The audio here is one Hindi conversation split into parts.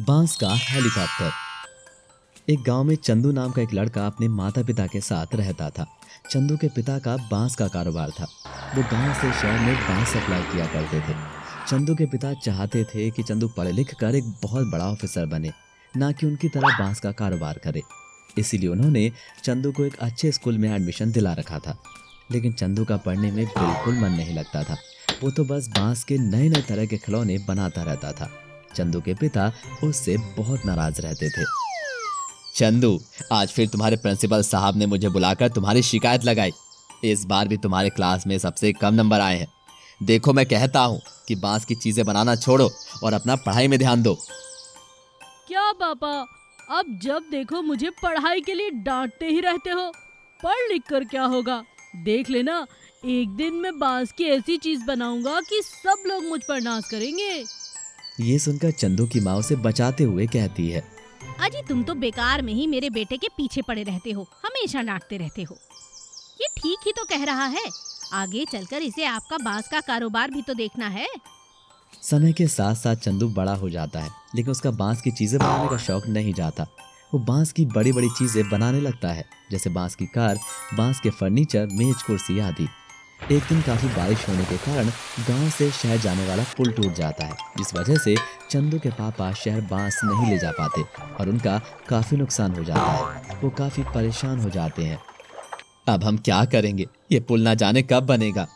बांस का हेलीकॉप्टर। एक गांव में चंदू नाम का एक लड़का अपने माता पिता के साथ रहता था। चंदू के पिता का बांस का कारोबार था। वो गांव से शहर में बांस सप्लाई किया करते थे। चंदू के पिता चाहते थे कि चंदू पढ़ लिख कर एक बहुत बड़ा ऑफिसर बने, ना कि उनकी तरह बांस का कारोबार करे। इसीलिए उन्होंने चंदू को एक अच्छे स्कूल में एडमिशन दिला रखा था। लेकिन चंदू का पढ़ने में बिल्कुल मन नहीं लगता था। वो तो बस बांस के नए नए तरह के खिलौने बनाता रहता था। चंदू के पिता उससे बहुत नाराज रहते थे। चंदू, आज फिर तुम्हारे प्रिंसिपल साहब ने मुझे बुलाकर तुम्हारी शिकायत लगाई। इस बार भी तुम्हारे क्लास में सबसे कम नंबर आए हैं। देखो, मैं कहता हूँ कि बांस की चीजें बनाना छोड़ो और अपना पढ़ाई में ध्यान दो। क्या पापा, अब जब देखो मुझे पढ़ाई के लिए डांटते ही रहते हो। पढ़ लिख कर क्या होगा, देख लेना, एक दिन मैं बांस की ऐसी चीज बनाऊंगा कि सब लोग मुझ पर नाज करेंगे। ये सुनकर चंदू की माँ उसे बचाते हुए कहती है, अजी तुम तो बेकार में ही मेरे बेटे के पीछे पड़े रहते हो, हमेशा डांटते रहते हो। ये ठीक ही तो कह रहा है, आगे चलकर इसे आपका बांस का कारोबार भी तो देखना है। समय के साथ साथ चंदू बड़ा हो जाता है, लेकिन उसका बांस की चीजें बनाने का शौक नहीं जाता। वो बांस की बड़ी बड़ी चीजें बनाने लगता है, जैसे बांस की कार, बांस के फर्नीचर, मेज, कुर्सी आदि। एक दिन काफी बारिश होने के कारण गांव से शहर जाने वाला पुल टूट जाता है, जिस वजह से चंदू के पापा शहर बांस नहीं ले जा पाते और उनका काफी नुकसान हो जाता है। वो काफी परेशान हो जाते हैं। अब हम क्या करेंगे? ये पुल ना जाने कब बनेगा।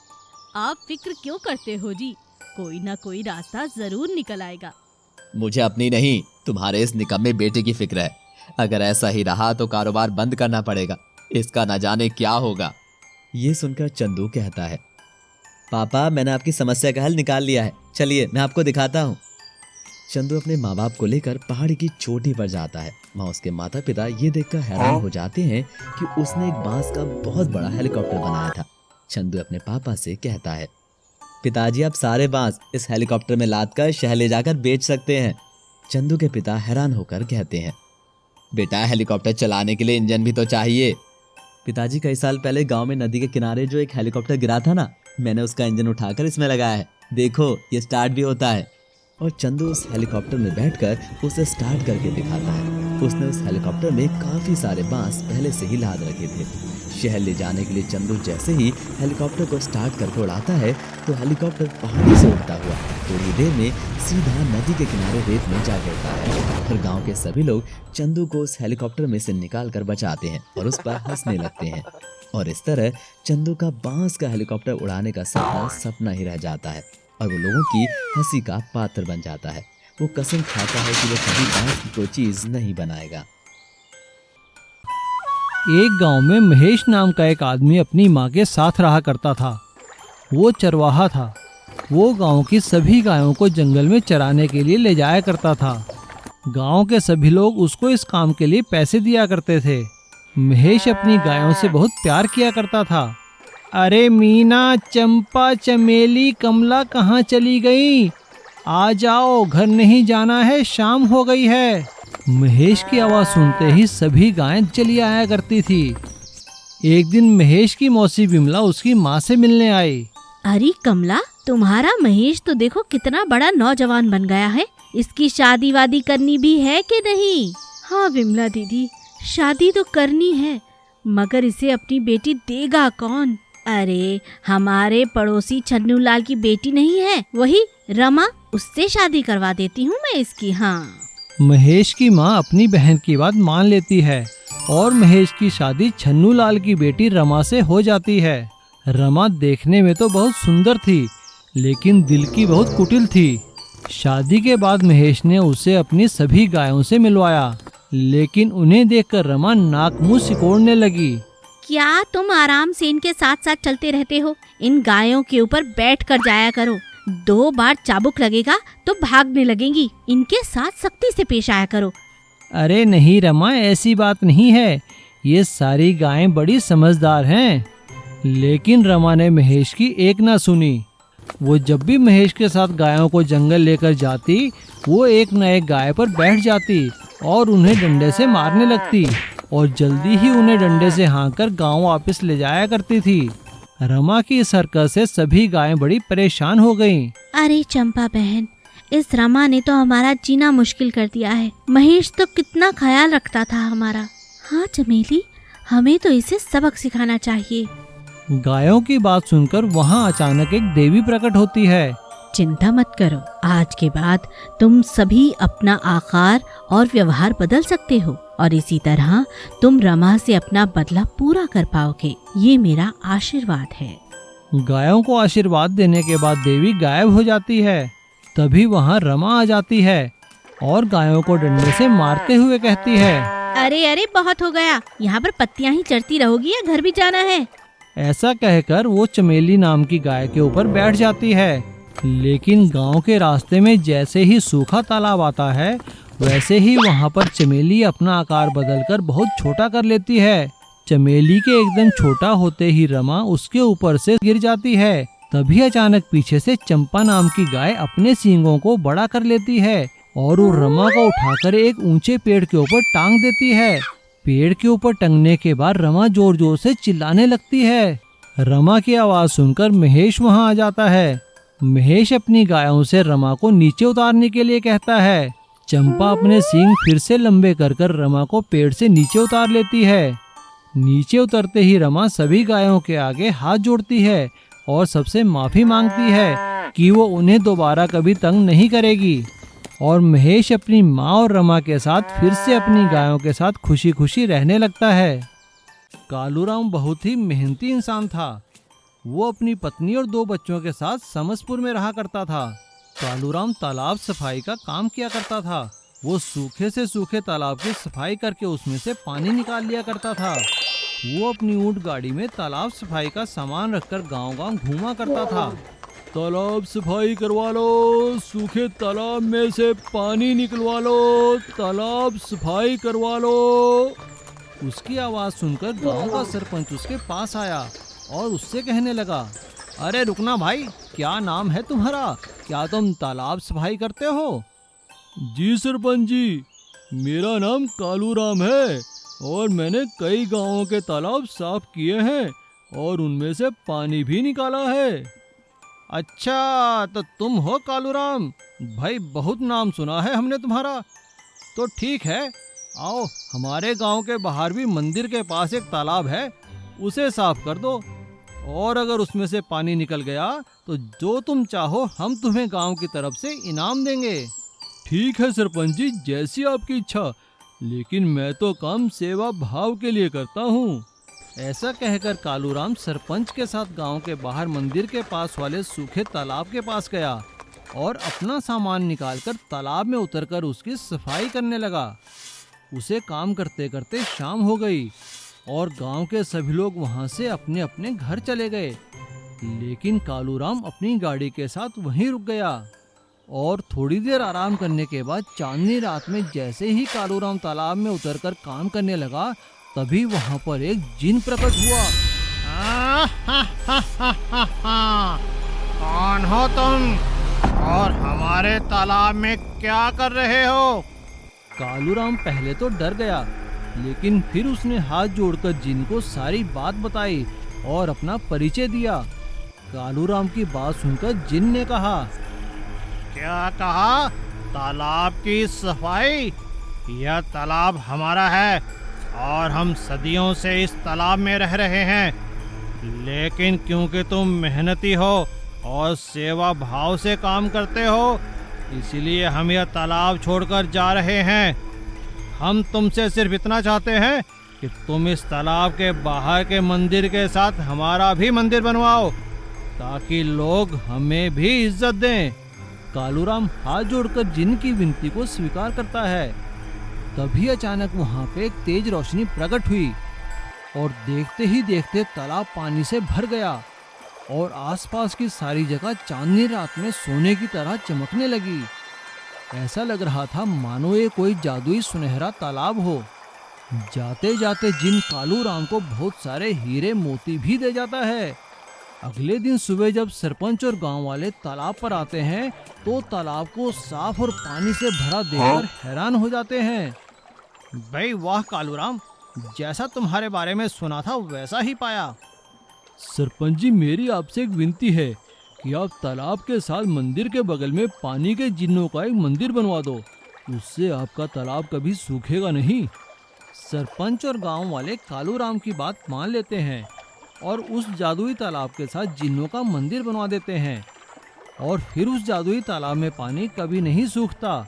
आप फिक्र क्यों करते हो जी, कोई ना कोई रास्ता जरूर निकल आएगा। मुझे अपनी नहीं, तुम्हारे इस निकम्मे बेटे की फिक्र है। अगर ऐसा ही रहा तो कारोबार बंद करना पड़ेगा। इसका न जाने क्या होगा। ये सुनकर चंदू कहता है, पापा, मैंने आपकी समस्या का हल निकाल लिया है। चलिए, मैं आपको दिखाता हूँ। चंदू अपने माँ बाप को लेकर पहाड़ी की चोटी पर जाता है। वहाँ उसके माता पिता ये देखकर हैरान हो जाते हैं कि उसने एक बांस का बहुत बड़ा हेलीकॉप्टर बनाया था। चंदू अपने पापा से कहता है, पिताजी, आप सारे बांस इस हेलीकॉप्टर में लादकर शहर ले जाकर बेच सकते हैं। चंदू के पिता हैरान होकर कहते हैं, बेटा, हेलीकॉप्टर चलाने के लिए इंजन भी तो चाहिए। पिताजी, कई साल पहले गांव में नदी के किनारे जो एक हेलीकॉप्टर गिरा था ना, मैंने उसका इंजन उठाकर इसमें लगाया है। देखो, ये स्टार्ट भी होता है। और चंदू उस हेलीकॉप्टर में बैठकर उसे स्टार्ट करके दिखाता है। उसने उस हेलीकॉप्टर में काफी सारे बांस पहले से ही लाद रखे थे। शहर ले जाने के लिए चंदू जैसे ही हेलीकॉप्टर को स्टार्ट करके उड़ाता है तो हेलीकॉप्टर पहाड़ी से उड़ता हुआ थोड़ी देर में सीधा नदी के किनारे रेत में जा गिरता है। और गांव के सभी लोग चंदू को उस हेलीकॉप्टर में से निकाल कर बचाते हैं और उस पर हंसने लगते हैं। और इस तरह चंदू का बांस का हेलीकॉप्टर उड़ाने का सपना सपना ही रह जाता है और वो लोगों की हंसी का पात्र बन जाता है। वो कसम खाता है कि वो कभी बांस की कोई चीज नहीं बनाएगा। एक गांव में महेश नाम का एक आदमी अपनी माँ के साथ रहा करता था। वो चरवाहा था। वो गांव की सभी गायों को जंगल में चराने के लिए ले जाया करता था। गांव के सभी लोग उसको इस काम के लिए पैसे दिया करते थे। महेश अपनी गायों से बहुत प्यार किया करता था। अरे मीना, चंपा, चमेली, कमला कहाँ चली गई? आ जाओ, घर नहीं जाना है, शाम हो गई है। महेश की आवाज सुनते ही सभी गायें चली आया करती थी। एक दिन महेश की मौसी विमला उसकी माँ से मिलने आई। अरे कमला, तुम्हारा महेश तो देखो कितना बड़ा नौजवान बन गया है। इसकी शादी वादी करनी भी है कि नहीं? हाँ विमला दीदी, शादी तो करनी है, मगर इसे अपनी बेटी देगा कौन? अरे हमारे पड़ोसी छन्नू लाल की बेटी नहीं है, वही रमा, उससे शादी करवा देती हूँ मैं इसकी। हाँ। महेश की माँ अपनी बहन की बात मान लेती है और महेश की शादी छन्नू लाल की बेटी रमा से हो जाती है। रमा देखने में तो बहुत सुंदर थी, लेकिन दिल की बहुत कुटिल थी। शादी के बाद महेश ने उसे अपनी सभी गायों से मिलवाया, लेकिन उन्हें देखकर रमा नाक मुंह सिकोड़ने लगी। क्या तुम आराम से इनके साथ साथ चलते रहते हो? इन गायों के ऊपर बैठ कर जाया करो। 2 बार चाबुक लगेगा तो भागने लगेंगी। इनके साथ सख्ती से पेश आया करो। अरे नहीं रमा, ऐसी बात नहीं है। ये सारी गायें बड़ी समझदार हैं। लेकिन रमा ने महेश की एक ना सुनी। वो जब भी महेश के साथ गायों को जंगल लेकर जाती, वो एक न एक गाय पर बैठ जाती और उन्हें डंडे से मारने लगती और जल्दी ही उन्हें डंडे से हाँककर गांव वापस ले जाया करती थी। रमा की इस हरकत से सभी गायें बड़ी परेशान हो गईं। अरे चंपा बहन, इस रमा ने तो हमारा जीना मुश्किल कर दिया है। महेश तो कितना ख्याल रखता था हमारा। हाँ चमेली, हमें तो इसे सबक सिखाना चाहिए। गायों की बात सुनकर वहाँ अचानक एक देवी प्रकट होती है। चिंता मत करो, आज के बाद तुम सभी अपना आकार और व्यवहार बदल सकते हो और इसी तरह तुम रमा से अपना बदला पूरा कर पाओगे। ये मेरा आशीर्वाद है। गायों को आशीर्वाद देने के बाद देवी गायब हो जाती है। तभी वहाँ रमा आ जाती है और गायों को डंडे से मारते हुए कहती है, अरे अरे बहुत हो गया, यहाँ पर पत्तियां ही चढ़ती रहोगी या घर भी जाना है? ऐसा कहकर वो चमेली नाम की गाय के ऊपर बैठ जाती है। लेकिन गांव के रास्ते में जैसे ही सूखा तालाब आता है, वैसे ही वहाँ पर चमेली अपना आकार बदलकर बहुत छोटा कर लेती है। चमेली के एकदम छोटा होते ही रमा उसके ऊपर से गिर जाती है। तभी अचानक पीछे से चंपा नाम की गाय अपने सींगों को बड़ा कर लेती है और वो रमा को उठाकर एक ऊंचे पेड़ के ऊपर टांग देती है। पेड़ के ऊपर टंगने के बाद रमा जोर जोर से चिल्लाने लगती है। रमा की आवाज सुनकर महेश वहाँ आ जाता है। महेश अपनी गायों से रमा को नीचे उतारने के लिए कहता है। चंपा अपने सींग फिर से लंबे कर रमा को पेड़ से नीचे उतार लेती है। नीचे उतरते ही रमा सभी गायों के आगे हाथ जोड़ती है और सबसे माफी मांगती है कि वो उन्हें दोबारा कभी तंग नहीं करेगी। और महेश अपनी माँ और रमा के साथ फिर से अपनी गायों के साथ खुशी खुशी रहने लगता है। कालूराम बहुत ही मेहनती इंसान था। वो अपनी पत्नी और 2 बच्चों के साथ समसपुर में रहा करता था। कालूराम तालाब सफाई का काम किया करता था। वो सूखे से सूखे तालाब की सफाई करके उसमें से पानी निकाल लिया करता था। वो अपनी ऊंट गाड़ी में तालाब सफाई का सामान रखकर गांव-गांव घूमा करता था। तालाब सफाई करवा लो, सूखे तालाब में से पानी निकलवा लो, तालाब सफाई करवा लो। उसकी आवाज सुनकर गांव का सरपंच उसके पास आया और उससे कहने लगा, अरे रुकना भाई, क्या नाम है तुम्हारा? क्या तुम तालाब सफाई करते हो? जी सरपंच जी, मेरा नाम कालूराम है और मैंने कई गांवों के तालाब साफ किए हैं और उनमें से पानी भी निकाला है। अच्छा, तो तुम हो कालूराम? भाई बहुत नाम सुना है हमने तुम्हारा। तो ठीक है, आओ, हमारे गांव के बाहर भी मंदिर के पास एक तालाब है, उसे साफ कर दो और अगर उसमें से पानी निकल गया तो जो तुम चाहो हम तुम्हें गांव की तरफ से इनाम देंगे। ठीक है सरपंच जी, जैसी आपकी इच्छा, लेकिन मैं तो काम सेवा भाव के लिए करता हूँ। ऐसा कहकर कालूराम सरपंच के साथ गांव के बाहर मंदिर के पास वाले सूखे तालाब के पास गया और अपना सामान निकालकर तालाब में उतरकर उसकी सफाई करने लगा। उसे काम करते करते शाम हो गई और गांव के सभी लोग वहां से अपने अपने घर चले गए। लेकिन कालूराम अपनी गाड़ी के साथ वहीं रुक गया और थोड़ी देर आराम करने के बाद चांदनी रात में जैसे ही कालूराम तालाब में उतरकर काम करने लगा, तभी वहां पर एक जिन प्रकट हुआ। कौन हो तुम और हमारे तालाब में क्या कर रहे हो? कालूराम पहले तो डर गया, लेकिन फिर उसने हाथ जोड़कर जिन को सारी बात बताई और अपना परिचय दिया। कालूराम की बात सुनकर जिन ने कहा, क्या कहा? तालाब की सफाई? यह तालाब हमारा है और हम सदियों से इस तालाब में रह रहे हैं, लेकिन क्योंकि तुम मेहनती हो और सेवा भाव से काम करते हो, इसलिए हम यह तालाब छोड़कर जा रहे हैं। हम तुमसे सिर्फ इतना चाहते हैं कि तुम इस तालाब के बाहर के मंदिर के साथ हमारा भी मंदिर बनवाओ, ताकि लोग हमें भी इज्जत दें। कालूराम हाथ जोड़कर जिन की विनती को स्वीकार करता है। तभी अचानक वहां पे एक तेज रोशनी प्रकट हुई और देखते ही देखते तालाब पानी से भर गया और आसपास की सारी जगह चांदनी रात में सोने की तरह चमकने लगी। ऐसा लग रहा था मानो ये कोई जादुई सुनहरा तालाब हो। जाते जाते जिन कालूराम को बहुत सारे हीरे मोती भी दे जाता है। अगले दिन सुबह जब सरपंच और गांव वाले तालाब पर आते हैं तो तालाब को साफ और पानी से भरा देखकर हैरान हो जाते हैं। भाई वाह कालूराम, जैसा तुम्हारे बारे में सुना था वैसा ही पाया। सरपंच जी, मेरी आपसे एक विनती है कि आप तालाब के साथ मंदिर के बगल में पानी के जिन्नों का एक मंदिर बनवा दो। उससे आपका तालाब कभी सूखेगा नहीं। सरपंच और गांव वाले कालू राम की बात मान लेते हैं और उस जादुई तालाब के साथ जिन्नों का मंदिर बनवा देते हैं और फिर उस जादुई तालाब में पानी कभी नहीं सूखता।